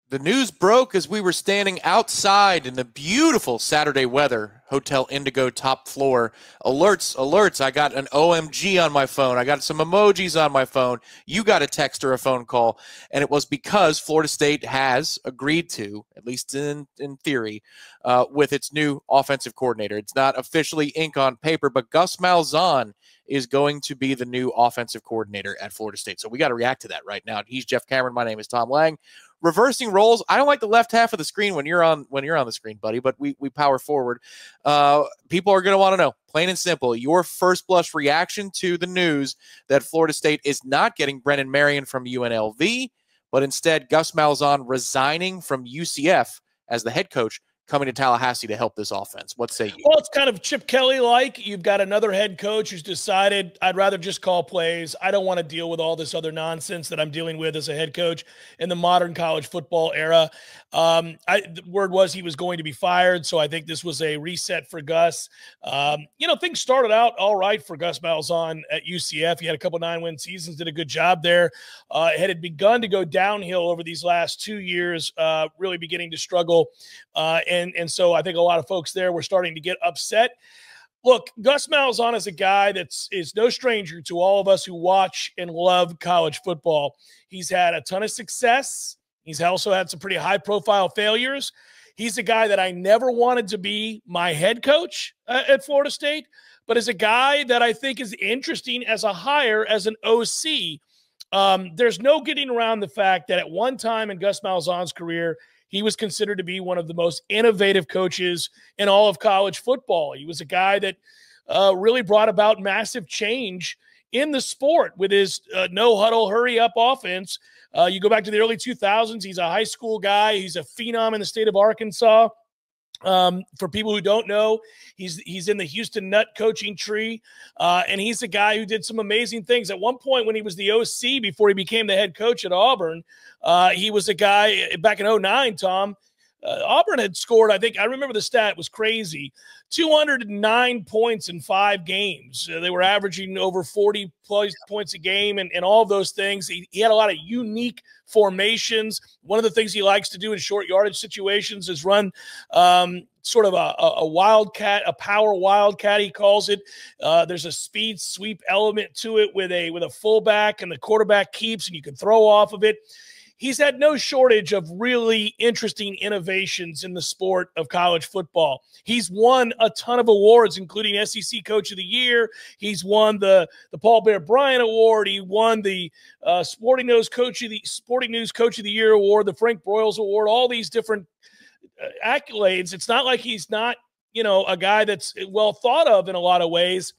The news broke as we were standing outside in the beautiful Saturday weather, Hotel Indigo top floor. Alerts, alerts. I got an OMG on my phone. I got some emojis on my phone. You got a text or a phone call. And it was because Florida State has agreed to, at least in theory, with its new offensive coordinator. It's not officially ink on paper, but Gus Malzahn is going to be the new offensive coordinator at Florida State. So we got to react to that right now. He's Jeff Cameron. My name is Tom Lang. Reversing roles. I don't like the left half of the screen when you're on the screen, buddy, but we power forward. People are going to want to know, plain and simple, your first blush reaction to the news that Florida State is not getting Brennan Marion from UNLV, but instead Gus Malzahn resigning from UCF as the head coach, coming to Tallahassee to help this offense. What say you? Well, it's kind of Chip Kelly-like. You've got another head coach who's decided, I'd rather just call plays. I don't want to deal with all this other nonsense that I'm dealing with as a head coach in the modern college football era. The word was he was going to be fired, so I think this was a reset for Gus. Things started out all right for Gus Malzahn at UCF. He had a couple 9-win seasons, did a good job there. It had begun to go downhill over these last 2 years, really beginning to struggle. And so I think a lot of folks there were starting to get upset. Look, Gus Malzahn is a guy is no stranger to all of us who watch and love college football. He's had a ton of success. He's also had some pretty high-profile failures. He's a guy that I never wanted to be my head coach at Florida State, but is a guy that I think is interesting as a hire as an OC. There's no getting around the fact that at one time in Gus Malzahn's career, he was considered to be one of the most innovative coaches in all of college football. He was a guy that really brought about massive change in the sport with his no-huddle, hurry-up offense. You go back to the early 2000s, he's a high school guy. He's a phenom in the state of Arkansas. For people who don't know, he's in the Houston Nutt coaching tree, and he's a guy who did some amazing things. At one point when he was the OC before he became the head coach at Auburn, he was a guy back in 2009, Tom. Auburn had scored, I remember the stat was crazy, 209 points in 5 games. They were averaging over 40 points a game and all of those things. He had a lot of unique formations. One of the things he likes to do in short yardage situations is run sort of a wildcat, a power wildcat, he calls it. There's a speed sweep element to it with a fullback, and the quarterback keeps, and you can throw off of it. He's had no shortage of really interesting innovations in the sport of college football. He's won a ton of awards, including SEC Coach of the Year. He's won the Paul Bear Bryant Award. He won the Sporting News Coach of the Year Award, the Frank Broyles Award, all these different accolades. It's not like he's not, a guy that's well thought of in a lot of ways.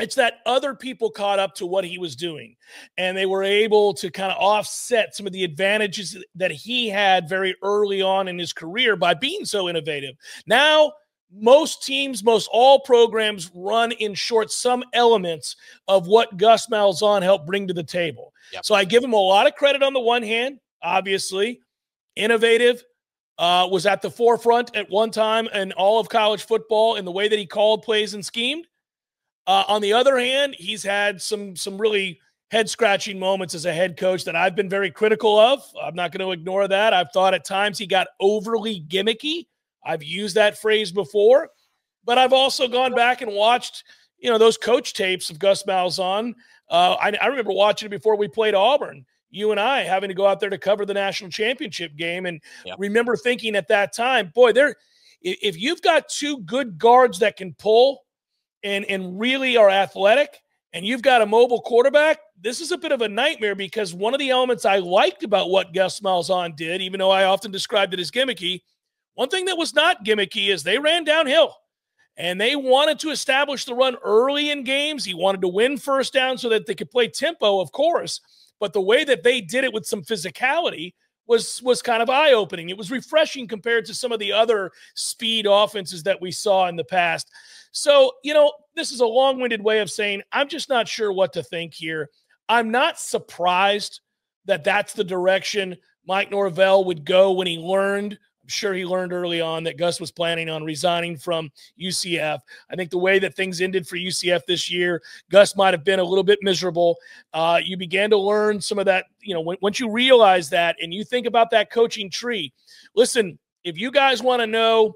It's that other people caught up to what he was doing, and they were able to kind of offset some of the advantages that he had very early on in his career by being so innovative. Now, most teams, most all programs run in short some elements of what Gus Malzahn helped bring to the table. Yep. So I give him a lot of credit on the one hand, obviously. Innovative, was at the forefront at one time in all of college football in the way that he called plays and schemed. On the other hand, he's had some really head-scratching moments as a head coach that I've been very critical of. I'm not going to ignore that. I've thought at times he got overly gimmicky. I've used that phrase before. But I've also gone back and watched, those coach tapes of Gus Malzahn. I remember watching it before we played Auburn, you and I having to go out there to cover the national championship game, and remember thinking at that time, boy, if you've got 2 good guards that can pull and really are athletic, and you've got a mobile quarterback, this is a bit of a nightmare, because one of the elements I liked about what Gus Malzahn did, even though I often described it as gimmicky, one thing that was not gimmicky is they ran downhill, and they wanted to establish the run early in games. He wanted to win first down so that they could play tempo, of course, but the way that they did it with some physicality was kind of eye-opening. It was refreshing compared to some of the other speed offenses that we saw in the past. So, this is a long-winded way of saying I'm just not sure what to think here. I'm not surprised that that's the direction Mike Norvell would go when he learned sure he learned early on that Gus was planning on resigning from UCF. I think the way that things ended for UCF this year, Gus might have been a little bit miserable. You began to learn some of that, once you realize that and you think about that coaching tree. Listen, if you guys want to know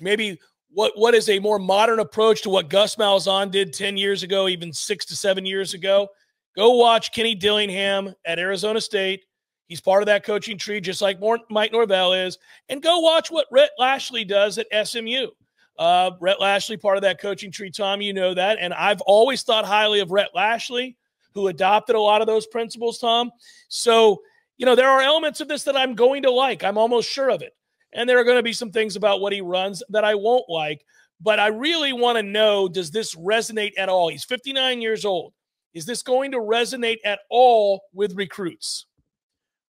maybe what is a more modern approach to what Gus Malzahn did 10 years ago, even 6 to 7 years ago, go watch Kenny Dillingham at Arizona State. He's part of that coaching tree, just like Mike Norvell is. And go watch what Rhett Lashley does at SMU. Rhett Lashley, part of that coaching tree, Tom, you know that. And I've always thought highly of Rhett Lashley, who adopted a lot of those principles, Tom. So, there are elements of this that I'm going to like. I'm almost sure of it. And there are going to be some things about what he runs that I won't like. But I really want to know, does this resonate at all? He's 59 years old. Is this going to resonate at all with recruits?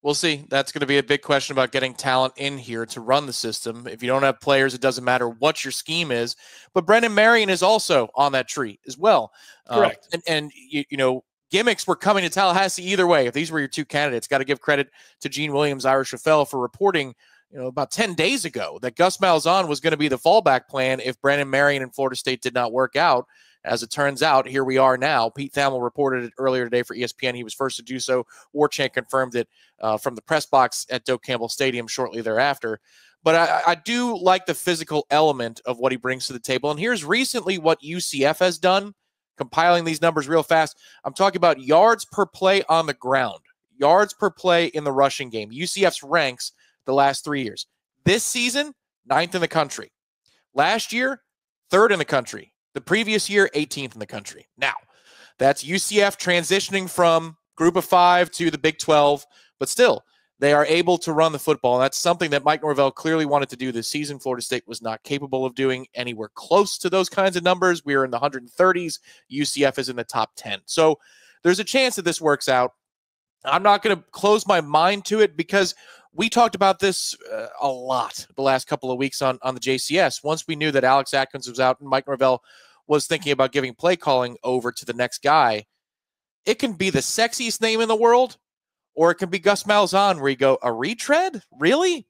We'll see. That's going to be a big question about getting talent in here to run the system. If you don't have players, it doesn't matter what your scheme is. But Brendan Marion is also on that tree as well. Correct. Gimmicks were coming to Tallahassee either way. If these were your two candidates, got to give credit to Gene Williams, Irish Rafael, for reporting about 10 days ago that Gus Malzahn was going to be the fallback plan if Brandon Marion and Florida State did not work out. As it turns out, here we are now. Pete Thamel reported it earlier today for ESPN. He was first to do so. Warchant confirmed it from the press box at Doak Campbell Stadium shortly thereafter. But I do like the physical element of what he brings to the table. And here's recently what UCF has done, compiling these numbers real fast. I'm talking about yards per play on the ground, yards per play in the rushing game. UCF's ranks the last 3 years. This season, 9th in the country. Last year, 3rd in the country. The previous year, 18th in the country. Now, that's UCF transitioning from Group of 5 to the Big 12, but still, they are able to run the football. And that's something that Mike Norvell clearly wanted to do this season. Florida State was not capable of doing anywhere close to those kinds of numbers. We are in the 130s. UCF is in the top 10. So there's a chance that this works out. I'm not going to close my mind to it because we talked about this a lot the last couple of weeks on the JCS. Once we knew that Alex Atkins was out and Mike Norvell was thinking about giving play calling over to the next guy, it can be the sexiest name in the world, or it can be Gus Malzahn, where you go, a retread? Really?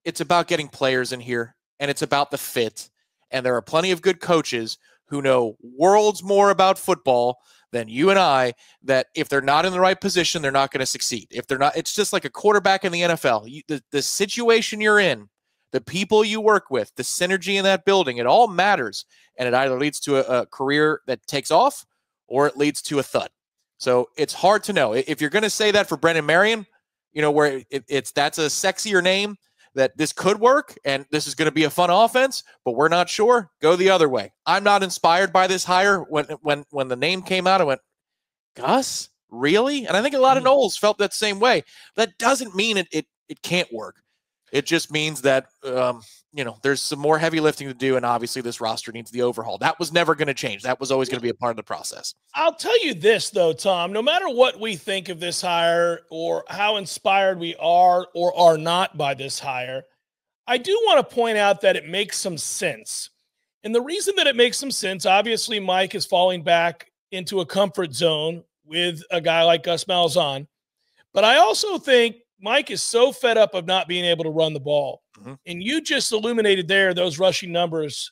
It's about getting players in here, and it's about the fit. And there are plenty of good coaches who know worlds more about football than you and I, that if they're not in the right position, they're not going to succeed. If they're not, it's just like a quarterback in the NFL. The situation you're in, the people you work with, the synergy in that building, it all matters. And it either leads to a career that takes off or it leads to a thud. So it's hard to know. If you're going to say that for Brendan Marion, where that's a sexier name, that this could work and this is going to be a fun offense, but we're not sure, go the other way. I'm not inspired by this hire. When the name came out, I went, Gus, really? And I think a lot of Noles felt that same way. That doesn't mean it can't work. It just means that, there's some more heavy lifting to do, and obviously this roster needs the overhaul. That was never going to change. That was always going to be a part of the process. I'll tell you this, though, Tom, no matter what we think of this hire or how inspired we are or are not by this hire, I do want to point out that it makes some sense. And the reason that it makes some sense, obviously Mike is falling back into a comfort zone with a guy like Gus Malzahn. But I also think Mike is so fed up of not being able to run the ball. Mm-hmm. And you just illuminated there those rushing numbers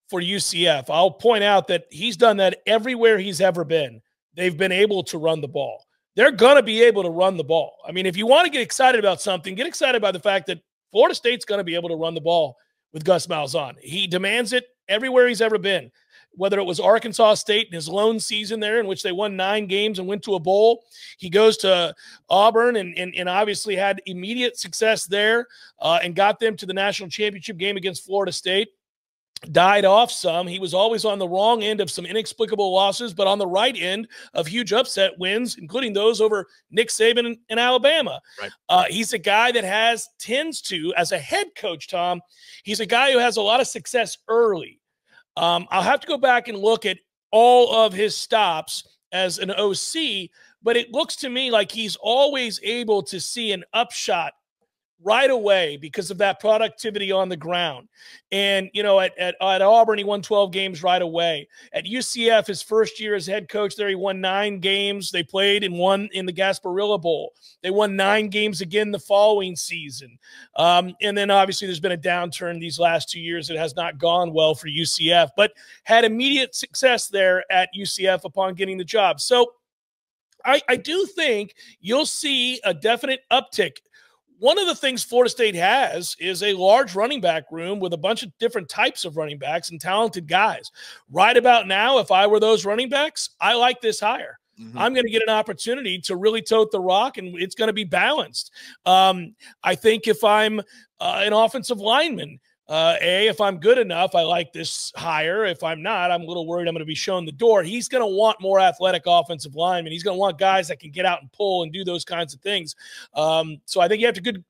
for UCF. I'll point out that he's done that everywhere he's ever been. They've been able to run the ball. They're going to be able to run the ball. I mean, if you want to get excited about something, get excited by the fact that Florida State's going to be able to run the ball with Gus Malzahn. He demands it everywhere he's ever been, whether it was Arkansas State in his lone season there in which they won 9 games and went to a bowl. He goes to Auburn and obviously had immediate success there and got them to the national championship game against Florida State. Died off some. He was always on the wrong end of some inexplicable losses, but on the right end of huge upset wins, including those over Nick Saban in Alabama. Right. He's a guy that tends to, as a head coach, Tom, he's a guy who has a lot of success early. I'll have to go back and look at all of his stops as an OC, but it looks to me like he's always able to see an upshot right away because of that productivity on the ground. And, you know, at Auburn, he won 12 games right away. At UCF, his first year as head coach there, he won 9 games. They played and won in the Gasparilla Bowl. They won 9 games again the following season. And then obviously there's been a downturn these last 2 years. It has not gone well for UCF, but had immediate success there at UCF upon getting the job. So I do think you'll see a definite uptick. One of the things Florida State has is a large running back room with a bunch of different types of running backs and talented guys. Right about now, if I were those running backs, I like this hire. I'm going to get an opportunity to really tote the rock, and it's going to be balanced. I think if I'm an offensive lineman, if I'm good enough, I like this hire. If I'm not, I'm a little worried I'm going to be shown the door. He's going to want more athletic offensive linemen. He's going to want guys that can get out and pull and do those kinds of things. So I think you have to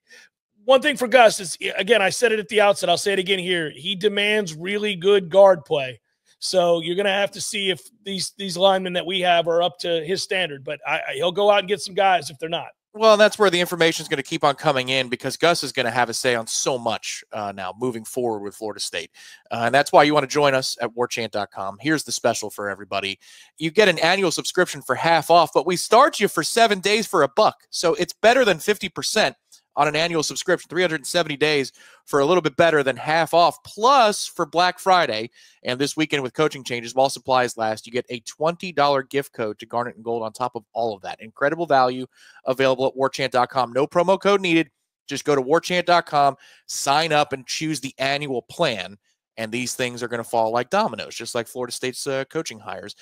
one thing for Gus is, again, I said it at the outset, I'll say it again here. He demands really good guard play. So you're going to have to see if these linemen that we have are up to his standard. But he'll go out and get some guys if they're not. Well, that's where the information is going to keep on coming in, because Gus is going to have a say on so much now moving forward with Florida State. And that's why you want to join us at warchant.com. Here's the special for everybody. You get an annual subscription for half off, but we start you for 7 days for $1. So it's better than 50% on an annual subscription, 370 days for a little bit better than half off. Plus, for Black Friday and this weekend with coaching changes, while supplies last, you get a $20 gift code to Garnet and Gold on top of all of that. Incredible value available at warchant.com. No promo code needed. Just go to warchant.com, sign up, and choose the annual plan. And these things are going to fall like dominoes, just like Florida State's coaching hires.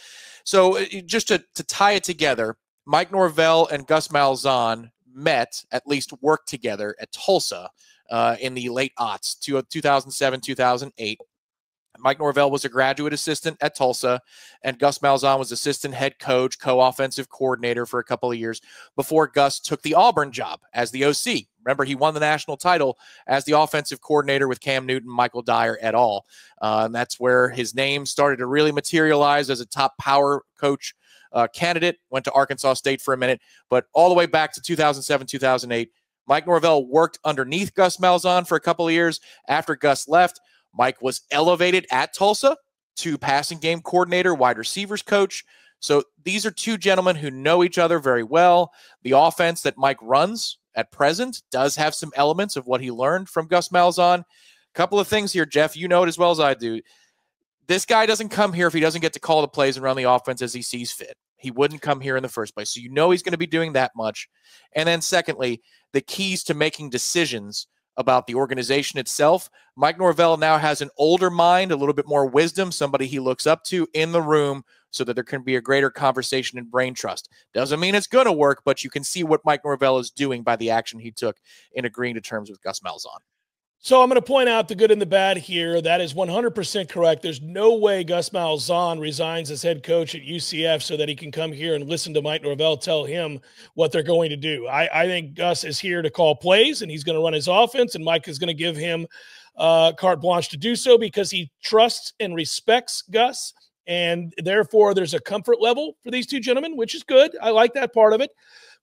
So just to tie it together, Mike Norvell and Gus Malzahn met, at least worked together at Tulsa in the late aughts, 2007, 2008. Mike Norvell was a graduate assistant at Tulsa, and Gus Malzahn was assistant head coach, co-offensive coordinator for a couple of years before Gus took the Auburn job as the OC. Remember, he won the national title as the offensive coordinator with Cam Newton, Michael Dyer et al. And that's where his name started to really materialize as a top power coach candidate. Went to Arkansas State for a minute, but all the way back to 2007, 2008, Mike Norvell worked underneath Gus Malzahn for a couple of years. After Gus left, Mike was elevated at Tulsa to passing game coordinator, wide receivers coach. So these are two gentlemen who know each other very well. The offense that Mike runs at present does have some elements of what he learned from Gus Malzahn. A couple of things here, Jeff, you know it as well as I do. This guy doesn't come here if he doesn't get to call the plays and run the offense as he sees fit. He wouldn't come here in the first place. So you know he's going to be doing that much. And then secondly, the keys to making decisions about the organization itself. Mike Norvell now has an older mind, a little bit more wisdom, somebody he looks up to in the room so that there can be a greater conversation and brain trust. Doesn't mean it's going to work, but you can see what Mike Norvell is doing by the action he took in agreeing to terms with Gus Malzahn. So I'm going to point out the good and the bad here. That is 100% correct. There's no way Gus Malzahn resigns as head coach at UCF so that he can come here and listen to Mike Norvell tell him what they're going to do. I think Gus is here to call plays, and he's going to run his offense, and Mike is going to give him carte blanche to do so because he trusts and respects Gus, and therefore there's a comfort level for these two gentlemen, which is good. I like that part of it.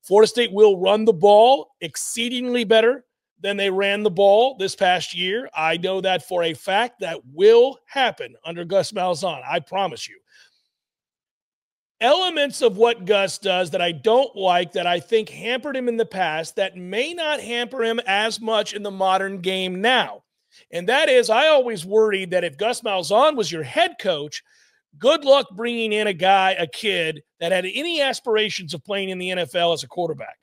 Florida State will run the ball exceedingly better than they ran the ball this past year. I know that for a fact. That will happen under Gus Malzahn. I promise you. Elements of what Gus does that I don't like, that I think hampered him in the past, that may not hamper him as much in the modern game now. And that is, I always worried that if Gus Malzahn was your head coach, good luck bringing in a kid that had any aspirations of playing in the NFL as a quarterback.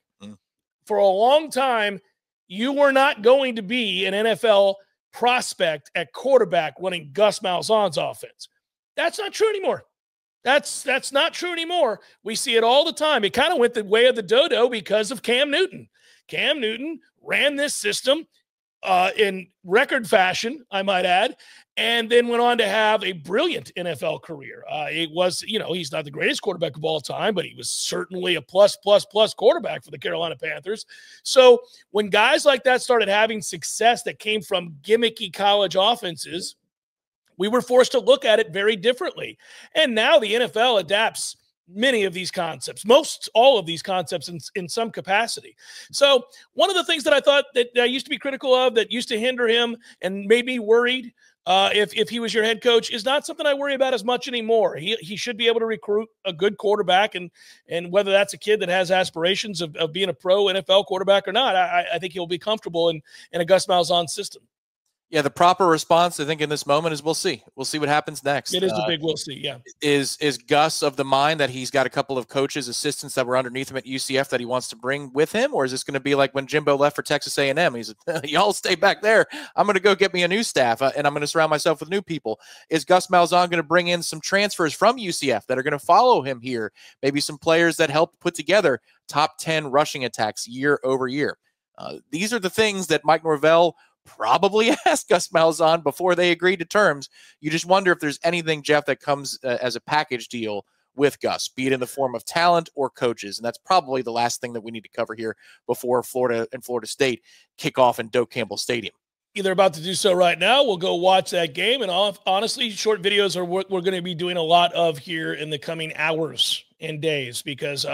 For a long time, you were not going to be an NFL prospect at quarterback running Gus Malzahn's offense. That's not true anymore. That's not true anymore. We see it all the time. It kind of went the way of the dodo because of Cam Newton. Cam Newton ran this system in record fashion, I might add, and then went on to have a brilliant NFL career. It was, he's not the greatest quarterback of all time, but he was certainly a plus quarterback for the Carolina Panthers. So when guys like that started having success that came from gimmicky college offenses, we were forced to look at it very differently. And now the NFL adapts many of these concepts, most all of these concepts in some capacity. So one of the things that I thought that I used to be critical of, that used to hinder him and made me worried if he was your head coach, is not something I worry about as much anymore. He should be able to recruit a good quarterback, and whether that's a kid that has aspirations of being a pro NFL quarterback or not, I think he'll be comfortable in a Gus Malzahn system. Yeah, the proper response, I think, in this moment is we'll see. We'll see what happens next. It is the big we'll see, yeah. Is Gus of the mind that he's got a couple of coaches, assistants that were underneath him at UCF that he wants to bring with him? Or is this going to be like when Jimbo left for Texas A&M? He's y'all stay back there. I'm going to go get me a new staff, and I'm going to surround myself with new people. Is Gus Malzahn going to bring in some transfers from UCF that are going to follow him here? Maybe some players that help put together top 10 rushing attacks year over year. These are the things that Mike Norvell probably asked Gus Malzahn before they agreed to terms. You just wonder if there's anything, Jeff, that comes as a package deal with Gus, be it in the form of talent or coaches. And that's probably the last thing that we need to cover here before Florida and Florida State kick off in Doak Campbell Stadium. They're about to do so right now. We'll go watch that game. And honestly, short videos are what we're going to be doing a lot of here in the coming hours and days, because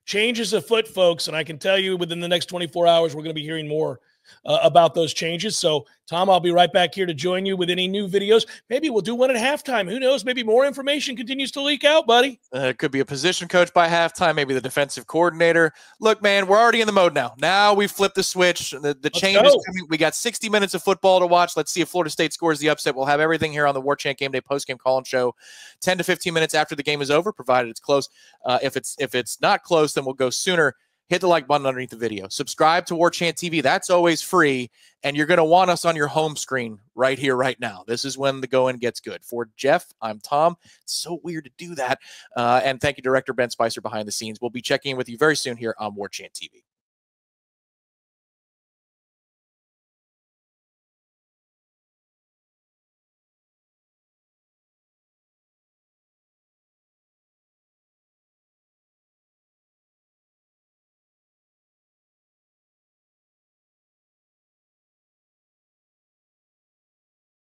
change is afoot, folks. And I can tell you within the next 24 hours, we're going to be hearing more about those changes. So, Tom, I'll be right back here to join you with any new videos. Maybe we'll do one at halftime. Who knows? Maybe more information continues to leak out, buddy. It could be a position coach by halftime, maybe the defensive coordinator. Look, man, we're already in the mode now. Now we've flipped the switch. The change is coming. We got 60 minutes of football to watch. Let's see if Florida State scores the upset. We'll have everything here on the Warchant Game Day postgame call and show 10 to 15 minutes after the game is over, provided it's close. If it's not close, then we'll go sooner. Hit the like button underneath the video. Subscribe to Warchant TV. That's always free, and you're going to want us on your home screen right here, right now. This is when the going gets good. For Jeff, I'm Tom. It's so weird to do that. And thank you, Director Ben Spicer, behind the scenes. We'll be checking in with you very soon here on Warchant TV.